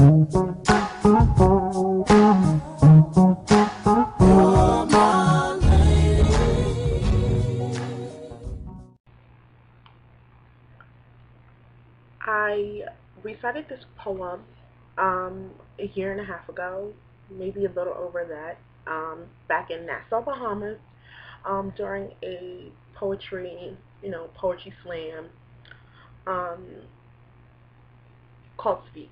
I recited this poem a year and a half ago, maybe a little over that, back in Nassau, Bahamas, during a poetry slam um, called Speak.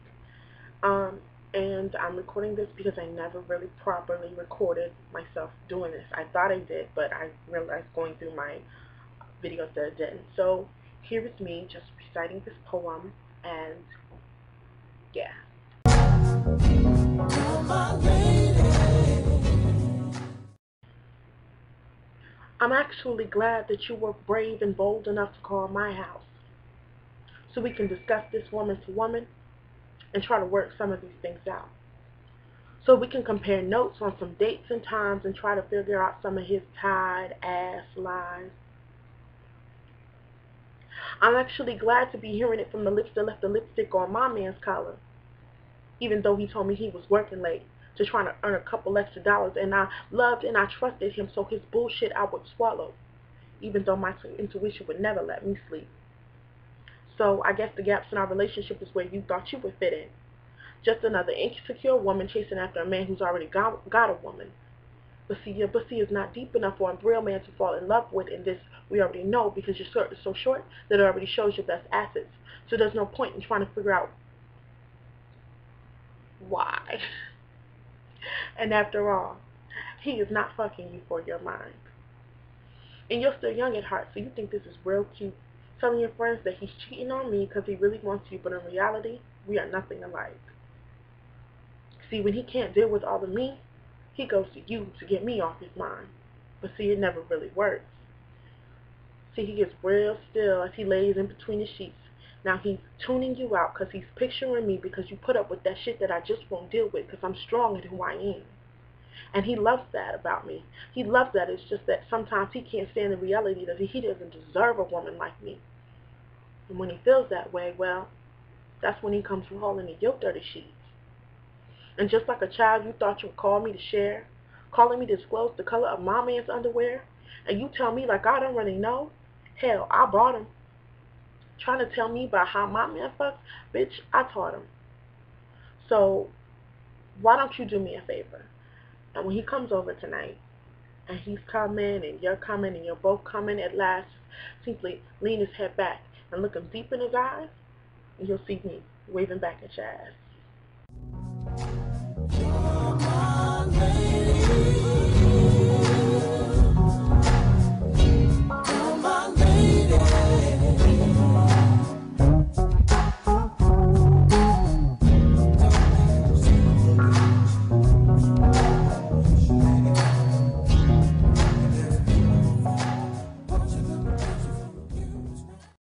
Um, and I'm recording this because I never really properly recorded myself doing this. I thought I did, but I realized going through my videos that I didn't. So here is me just reciting this poem, and yeah. I'm actually glad that you were brave and bold enough to call my house so we can discuss this woman to woman and try to work some of these things out. So we can compare notes on some dates and times and try to figure out some of his tied ass lies. I'm actually glad to be hearing it from the lips that left the lipstick on my man's collar, even though he told me he was working late to try to earn a couple extra dollars, and I loved and I trusted him, so his bullshit I would swallow, even though my intuition would never let me sleep. So I guess the gaps in our relationship is where you thought you would fit in. Just another insecure woman chasing after a man who's already got a woman. But see, your pussy is not deep enough for a real man to fall in love with, and this we already know because your skirt is so short that it already shows your best assets. So there's no point in trying to figure out why. And after all, he is not fucking you for your mind. And you're still young at heart, so you think this is real cute, telling your friends that he's cheating on me because he really wants you, but in reality, we are nothing alike. See, when he can't deal with all of me, he goes to you to get me off his mind. But see, it never really works. See, he gets real still as he lays in between the sheets. Now he's tuning you out because he's picturing me because you put up with that shit that I just won't deal with because I'm strong in who I am. And he loves that about me. He loves that. It's just that sometimes he can't stand the reality that he doesn't deserve a woman like me. And when he feels that way, well, that's when he comes crawling in your dirty sheets. And just like a child, you thought you would call me to share, calling me to disclose the color of my man's underwear, and you tell me like I don't really know. Hell, I brought him. Trying to tell me about how my man fucks, bitch, I taught him. So why don't you do me a favor? And when he comes over tonight, and he's coming, and you're both coming at last, simply lean his head back and look him deep in his eyes, and you'll see me waving back at your ass.